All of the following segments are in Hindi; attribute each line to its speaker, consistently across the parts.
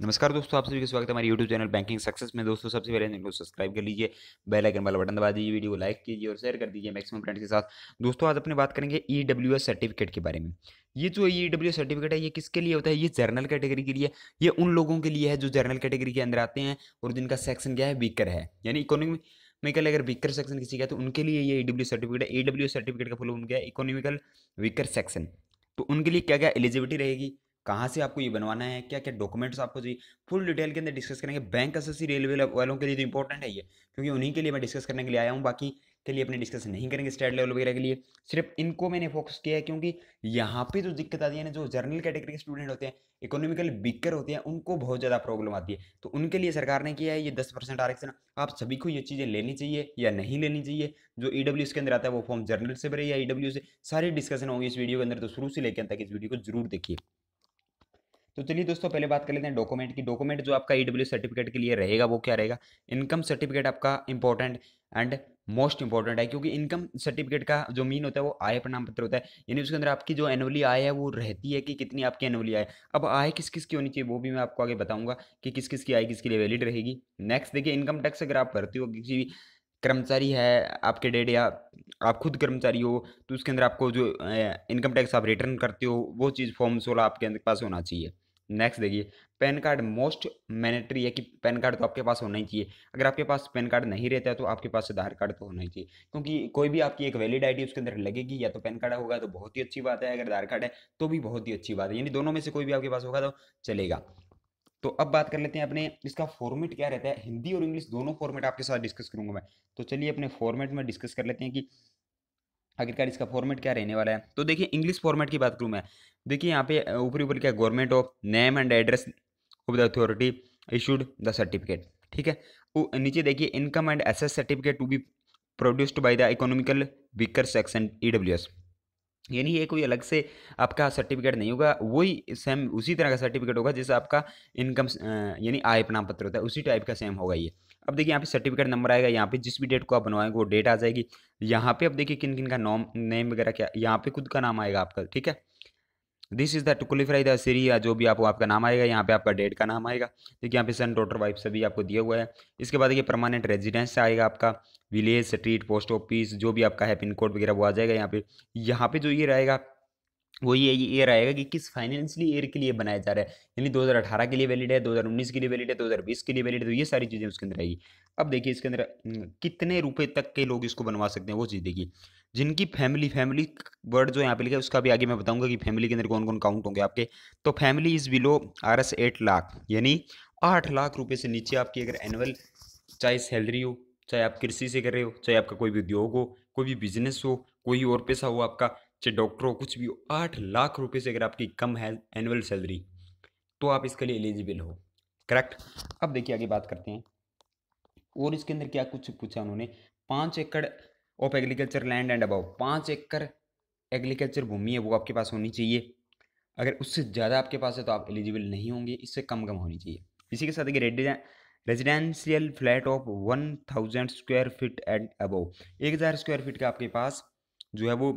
Speaker 1: नमस्कार दोस्तों, आप सभी का स्वागत है हमारे यूट्यूब चैनल बैंकिंग सक्सेस में। दोस्तों सबसे पहले चैनल को सब्सक्राइब कर लीजिए, बेल आइकन वाला बटन दबा दीजिए, वीडियो को लाइक कीजिए और शेयर कर दीजिए मैक्सिमम फ्रेंड्स के साथ। दोस्तों आज अपने बात करेंगे ईडब्ल्यूएस सर्टिफिकेट के बारे में। ये जो ईडब्ल्यूएस सर्टिफिकेट है ये किसके लिए होता है? ये जर्नल कैटेगरी के लिए। ये उन लोगों के लिए है जो जर्नल कैटेगरी के अंदर आते हैं और जिनका सेक्शन क्या है, वीकर है, यानी इकोनॉमिकल अगर वीकर सेक्शन किसी का है तो उनके लिए ये ईडब्ल्यू सर्टिफिकेट है। ईडब्ल्यूएस सर्टिफिकेट का फुल फॉर्म क्या है? Economical weaker section. तो उनके लिए क्या क्या एलिजिबिलिटी रहेगी, कहाँ से आपको ये बनवाना है, क्या क्या डॉक्यूमेंट्स आपको चाहिए, फुल डिटेल के अंदर डिस्कस करेंगे। बैंक एसएससी रेलवे वालों के लिए तो इंपॉर्टेंट है ये, क्योंकि उन्हीं के लिए मैं डिस्कस करने के लिए आया हूँ। बाकी के लिए अपने डिस्कस नहीं करेंगे स्टेट लेवल वगैरह के लिए। सिर्फ इनको मैंने फोकस किया है क्योंकि यहाँ पे जो दिक्कत आती है ना, जो जर्नल कैटेगरी के स्टूडेंट होते हैं, इकोनॉमिकल वीकर होते हैं, उनको बहुत ज़्यादा प्रॉब्लम आती है। तो उनके लिए सरकार ने किया है ये 10% आरक्षण। आप सभी को ये चीज़ें लेनी चाहिए या नहीं लेनी चाहिए। जो ईडब्ल्यू के अंदर आता है वो फॉर्म जर्नल से भरे या ईडब्ल्यू से, सारी डिस्कशन होगी इस वीडियो के अंदर। तो शुरू से लेकर अंत तक इस वीडियो को जरूर देखिए। तो चलिए दोस्तों पहले बात कर लेते हैं डॉक्यूमेंट की। डॉक्यूमेंट जो आपका ईडब्ल्यू सर्टिफिकेट के लिए रहेगा वो क्या रहेगा? इनकम सर्टिफिकेट आपका इंपॉर्टेंट एंड मोस्ट इंपॉर्टेंट है, क्योंकि इनकम सर्टिफिकेट का जो मीन होता है वो आय प्रमाण पत्र होता है। यानी उसके अंदर आपकी जो एनुअली आय है वो रहती है कि कितनी आपकी एनुअली आय। अब आय किस किस की होनी चाहिए वो भी मैं आपको आगे बताऊंगा कि किस किस की आय किसके लिए वैलिड रहेगी। नेक्स्ट देखिए, इनकम टैक्स अगर आप भरते हो, किसी भी कर्मचारी है आपके डेड या आप खुद कर्मचारी हो, तो उसके अंदर आपको जो इनकम टैक्स आप रिटर्न करते हो वो चीज़ फॉर्म 16 आपके अंदर पास होना चाहिए। नेक्स्ट देखिए, पैन कार्ड मोस्ट मैंडेटरी है कि पैन कार्ड तो आपके पास होना ही चाहिए। अगर आपके पास पैन कार्ड नहीं रहता है तो आपके पास आधार कार्ड तो होना ही चाहिए, क्योंकि कोई भी आपकी एक वैलिड आईडी उसके अंदर लगेगी। या तो पैन कार्ड होगा तो बहुत ही अच्छी बात है, अगर आधार कार्ड है तो भी बहुत ही अच्छी बात है, यानी दोनों में से कोई भी आपके पास होगा तो चलेगा। तो अब बात कर लेते हैं अपने इसका फॉर्मेट क्या रहता है। हिंदी और इंग्लिश दोनों फॉर्मेट आपके साथ डिस्कस करूंगा मैं। तो चलिए अपने फॉर्मेट में डिस्कस कर लेते हैं कि आखिरकार इसका फॉर्मेट क्या रहने वाला है। तो देखिए इंग्लिश फॉर्मेट की बात करूँ मैं, देखिए यहाँ पे ऊपरी ऊपर क्या, government of name and address of the authority issued the certificate, ठीक है। वो नीचे देखिए, इनकम एंड एसेस certificate to be produced by the economical weaker section EWS. यानी ये कोई अलग से आपका सर्टिफिकेट नहीं होगा, वही सेम उसी तरह का सर्टिफिकेट होगा जैसे आपका इनकम यानी आय प्रमाण पत्र होता है, उसी टाइप का सेम होगा ये। अब देखिए यहाँ पे सर्टिफिकेट नंबर आएगा, यहाँ पे जिस भी डेट को आप बनवाएंगे वो डेट आ जाएगी। यहाँ पे अब देखिए किन किन का नॉम नेम वगैरह क्या, यहाँ पे खुद का नाम आएगा आपका, ठीक है। This is the to qualify the series, या जो भी आपको आपका नाम आएगा, यहाँ पे आपका डेट का नाम आएगा। देखिए यहाँ पे सन डॉटर वाइफ सभी आपको दिया हुआ है। इसके बाद देखिए परमानेंट रेजिडेंस आएगा आपका, विलेज स्ट्रीट पोस्ट ऑफिस जो भी आपका है, पिन कोड वगैरह वो आ जाएगा यहाँ पे। यहाँ पे जो ये रहेगा वो ये ईयर आएगा कि किस फाइनेंशियली ईयर के लिए बनाया जा रहा है, यानी 2018 के लिए वैलिड है, 2019 के लिए वैलिड है, 2020 के लिए वैलिड है। तो ये सारी चीज़ें उसके अंदर आएगी। अब देखिए इसके अंदर कितने रुपए तक के लोग इसको बनवा सकते हैं वो चीज़ देखिए। जिनकी फैमिली फैमिली वर्ड जो यहाँ पे लिखा है उसका भी आगे मैं बताऊंगा कि फैमिली के अंदर कौन कौन काउंट होंगे आपके। तो family is below RS 8 lakh, यानी 8 लाख रुपए से नीचे आपकी अगर एनुअल चाहे सैलरी हो, चाहे आप कृषि से कर रहे हो, चाहे आपका कोई भी उद्योग हो, कोई भी बिजनेस हो, कोई और पैसा हो आपका, चाहे डॉक्टर हो, कुछ भी हो, 8 लाख रुपए से अगर आपकी कम है एनुअल सैलरी तो आप इसके लिए एलिजिबल हो। करेक्ट। अब देखिए आगे बात करते हैं और इसके अंदर क्या कुछ पूछा उन्होंने। 5 एकड़ of agriculture land and above, 5 एकड़ एग्रीकल्चर भूमि है वो आपके पास होनी चाहिए। अगर उससे ज़्यादा आपके पास है तो आप एलिजिबल नहीं होंगे, इससे कम कम होनी चाहिए। इसी के साथ देखिए, residential flat of 1000 square feet and above, 1000 square feet का आपके पास जो है वो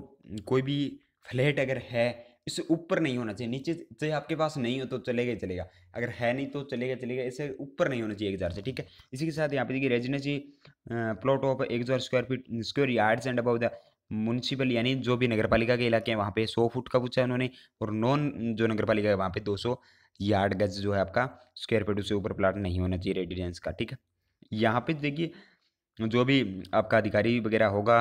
Speaker 1: कोई भी फ्लैट अगर है, इससे ऊपर नहीं होना चाहिए। नीचे से आपके पास नहीं हो तो चलेगा ही चलेगा, अगर है नहीं तो चलेगा चलेगा, इससे ऊपर नहीं होना चाहिए 1000 से, ठीक है। इसी के साथ यहाँ पे देखिए, residency plot of 1000 square feet square yards and above the municipal, यानी जो भी नगर पालिका के इलाके हैं वहाँ पे 100 फुट का पूछा है उन्होंने। और नॉन जो नगर पालिका है वहाँ पे 200 यार्ड गज जो है आपका स्क्वायर फीट, उससे ऊपर प्लाट नहीं होना चाहिए रेजिडेंस का, ठीक है। यहाँ पे देखिए जो भी आपका अधिकारी वगैरह होगा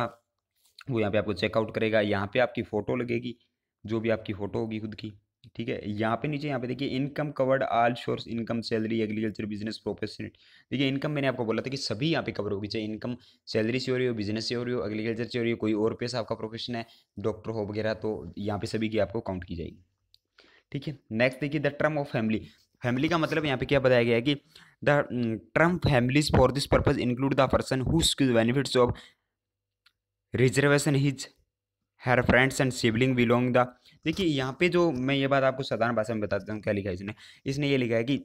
Speaker 1: वो यहाँ पे आपको चेकआउट करेगा, यहाँ पे आपकी फ़ोटो लगेगी, जो भी आपकी फ़ोटो होगी खुद की, ठीक है। यहाँ पे नीचे यहाँ पे देखिए, income covered all source income salary agriculture business profession. देखिए इनकम मैंने आपको बोला था कि सभी यहाँ पे कवर होगी, चाहे इनकम सैलरी से हो रही हो, बिजनेस से हो रही हो, एग्रीकल्चर से हो रही हो, कोई और पैसा आपका प्रोफेशन है, डॉक्टर हो वगैरह, तो यहाँ पे सभी की आपको काउंट की जाएगी, ठीक है। नेक्स्ट देखिए, the term of family. Family का मतलब यहाँ पे क्या बताया गया है कि the term families for this purpose include the person whose benefits of reservation his her friends and sibling belong the. देखिए यहाँ पे जो मैं ये बात आपको साधारण भाषा में बताता हूँ क्या लिखा है इसने। इसने ये लिखा है कि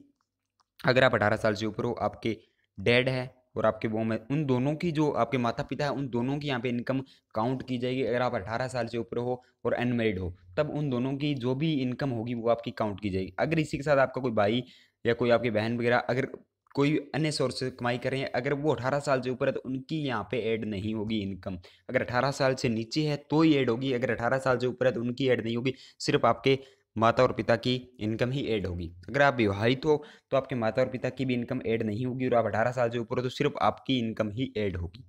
Speaker 1: अगर आप 18 साल से ऊपर हो, आपके डैड है और आपके वो में उन दोनों की जो आपके माता पिता है उन दोनों की यहाँ पे इनकम काउंट की जाएगी। अगर आप 18 साल से ऊपर हो और अनमेरिड हो तब उन दोनों की जो भी इनकम होगी वो आपकी काउंट की जाएगी। अगर इसी के साथ आपका कोई भाई या कोई आपकी बहन वगैरह अगर कोई अन्य सोर्स से कमाई कर रहे हैं, अगर वो 18 साल से ऊपर है तो उनकी यहाँ पे ऐड नहीं होगी इनकम। अगर 18 साल से नीचे है तो ही ऐड होगी, अगर 18 साल से ऊपर है तो उनकी ऐड नहीं होगी, सिर्फ आपके माता और पिता की इनकम ही ऐड होगी। अगर आप विवाहित हो तो आपके माता और पिता की भी इनकम ऐड नहीं होगी, और आप 18 साल से ऊपर हो तो सिर्फ आपकी इनकम ही ऐड होगी।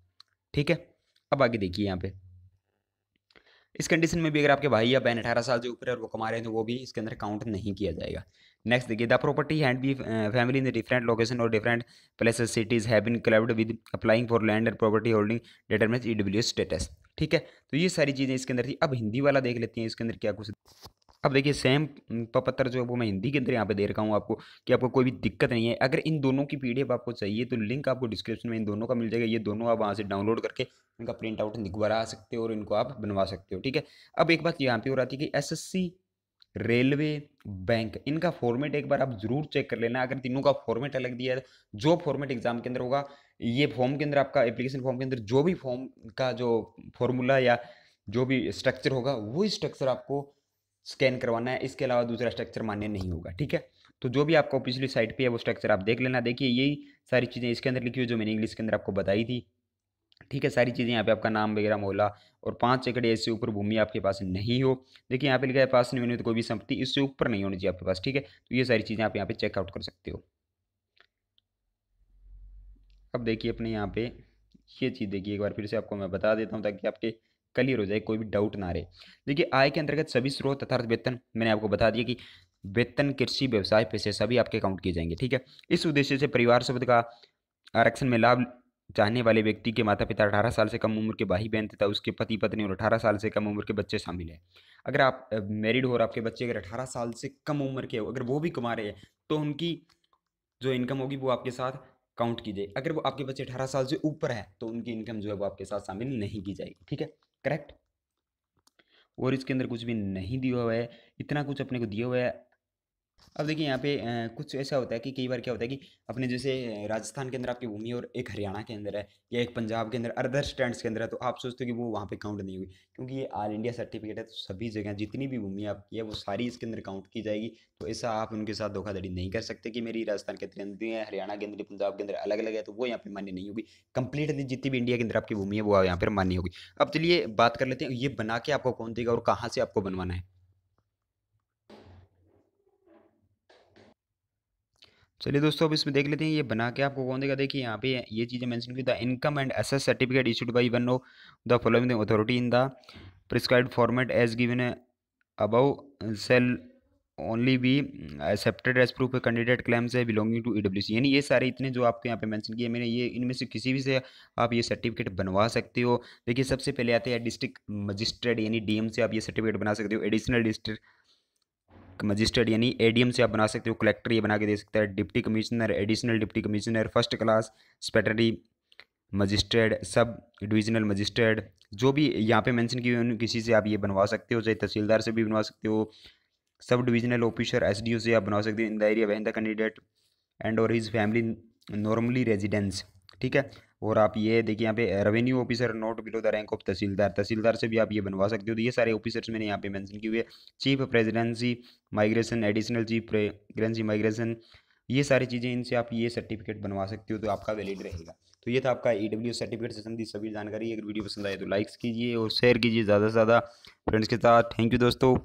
Speaker 1: ठीक है, अब आगे देखिए यहाँ पे इस कंडीशन में भी अगर आपके भाई या बहन 18 साल से ऊपर है और वो कमा रहे हैं तो वो भी इसके अंदर काउंट नहीं किया जाएगा। नेक्स्ट देखिए, the property hand be family in the different location और different places cities have been clubbed with applying for land and property holding determines EWS status. ठीक है, तो ये सारी चीज़ें इसके अंदर थी। अब हिंदी वाला देख लेते हैं इसके अंदर क्या कुछ। अब देखिए सेम पपत्तर जो है वो मैं हिंदी के अंदर यहाँ पे दे रखा हूँ आपको, कि आपको कोई भी दिक्कत नहीं है। अगर इन दोनों की पीडीएफ आपको चाहिए तो लिंक आपको डिस्क्रिप्शन में इन दोनों का मिल जाएगा। ये दोनों आप वहाँ से डाउनलोड करके इनका प्रिंट आउट निकलवा सकते हो और इनको आप बनवा सकते हो। ठीक है, अब एक बात यहाँ पे और आती है कि एसएससी, रेलवे, बैंक, इनका फॉर्मेट एक बार आप जरूर चेक कर लेना। अगर तीनों का फॉर्मेट अलग दिया है, जो फॉर्मेट एग्जाम के अंदर होगा, ये फॉर्म के अंदर आपका एप्लीकेशन फॉर्म के अंदर जो भी फॉर्म का जो फॉर्मूला या जो भी स्ट्रक्चर होगा वो स्ट्रक्चर आपको स्कैन करवाना है। इसके अलावा दूसरा स्ट्रक्चर मान्य नहीं होगा। ठीक है, तो जो भी आपको पिछली साइट पे है वो स्ट्रक्चर आप देख लेना। देखिए यही सारी चीज़ें इसके अंदर लिखी हुई जो मैंने इंग्लिश के अंदर आपको बताई थी। ठीक है, सारी चीज़ें यहाँ पे आपका नाम वगैरह मोहल्ला और 5 एकड़ या इससे ऊपर भूमि आपके पास नहीं हो। देखिए यहाँ पे लिखा है पास नहीं होनी तो कोई भी संपत्ति इससे ऊपर नहीं होनी चाहिए आपके पास। ठीक है, तो ये सारी चीज़ें आप यहाँ पे चेकआउट कर सकते हो। अब देखिए अपने यहाँ पे ये चीज़ देखिए, एक बार फिर से आपको मैं बता देता हूँ ताकि आपके क्लियर हो जाए, कोई भी डाउट ना रहे। देखिए आय के अंतर्गत सभी स्रोत तथा वेतन मैंने आपको बता दिया कि वेतन, कृषि, व्यवसाय, पैसे सभी आपके काउंट किए जाएंगे। ठीक है, इस उद्देश्य से परिवार शब्द का आरक्षण में लाभ चाहने वाले व्यक्ति के माता पिता, 18 साल से कम उम्र के भाई बहन तथा उसके पति पत्नी और 18 साल से कम उम्र के बच्चे शामिल हैं। अगर आप मैरिड हो और आपके बच्चे अगर 18 साल से कम उम्र के हो, अगर वो भी कमा रहे हैं तो उनकी जो इनकम होगी वो आपके साथ काउंट की जाएगी। अगर वो आपके बच्चे 18 साल से ऊपर है तो उनकी इनकम जो है वो आपके साथ शामिल नहीं की जाएगी। ठीक है, करेक्ट। और इसके अंदर कुछ भी नहीं दिया हुआ है, इतना कुछ अपने को दिया हुआ है। अब देखिए यहाँ पे कुछ ऐसा होता है कि कई बार क्या होता है कि अपने जैसे राजस्थान के अंदर आपकी भूमि है और एक हरियाणा के अंदर है या एक पंजाब के अंदर अदर स्टैट्स के अंदर है, तो आप सोचते हो कि वो वहाँ पे काउंट नहीं हुई। क्योंकि ये ऑल इंडिया सर्टिफिकेट है तो सभी जगह जितनी भी भूमि आपकी है वो सारी इसके अंदर काउंट की जाएगी। तो ऐसा आप उनके साथ धोखाधड़ी नहीं कर सकते कि मेरी राजस्थान के अंदर है, हरियाणा के अंदर, पंजाब के अंदर अलग अलग है तो वो यहाँ पे मान्य नहीं होगी। कंप्लीटली जितनी भी इंडिया के अंदर आपकी भूमि है वो यहाँ पर मान्य होगी। अब चलिए बात कर लेते हैं, ये बना के आपको कौन देगा और कहाँ से आपको बनवाना है। चलिए दोस्तों अब इसमें देख लेते हैं ये बना के आपको कौन देगा। देखिए यहाँ पे ये चीज़ें मेंशन की, the income and asset certificate issued by one of the following authority in the prescribed format as given above shall only be accepted as proof candidate claims है बिलोंगिंग टू ईडब्ल्यूसी। यानी ये सारे इतने जो आपको यहाँ पे मेंशन किए मैंने, ये इनमें से किसी भी से आप ये सर्टिफिकेट बनवा सकते हो। देखिए सबसे पहले आते हैं डिस्ट्रिक्ट मजिस्ट्रेट यानी डीएम से आप ये सर्टिफिकेट बना सकते हो। एडिशनल डिस्ट्रिक्ट मजिस्ट्रेट यानी एडीएम से आप बना सकते हो। कलेक्टर ये बना के दे सकता है। Deputy commissioner, additional deputy commissioner, first class stipendiary magistrate, sub divisional magistrate, जो भी यहाँ पे मेंशन किए हैं किसी से आप ये बनवा सकते हो। चाहे तहसीलदार से भी बनवा सकते हो, सब डिविजनल ऑफिसर एसडीओ से आप बनवा सकते हो in the area when the candidate and और हिज फैमिली नॉर्मली रेजिडेंस। ठीक है, और आप ये देखिए यहाँ पे revenue officer not below the rank of tahsildar, tahsildar से भी आप ये बनवा सकते हो। तो ये सारे ऑफिसर्स मैंने यहाँ पे मेंशन किए हुए। Chief presidency migration, additional chief presidency migration, ये सारी चीज़ें इनसे आप ये सर्टिफिकेट बनवा सकते हो तो आपका वैलिड रहेगा। तो ये था आपका ईडब्ल्यू सर्टिफिकेट से संबंधित सभी जानकारी। अगर वीडियो पसंद आए तो लाइक्स कीजिए और शेयर कीजिए ज़्यादा से ज़्यादा फ्रेंड्स के साथ। थैंक यू दोस्तों।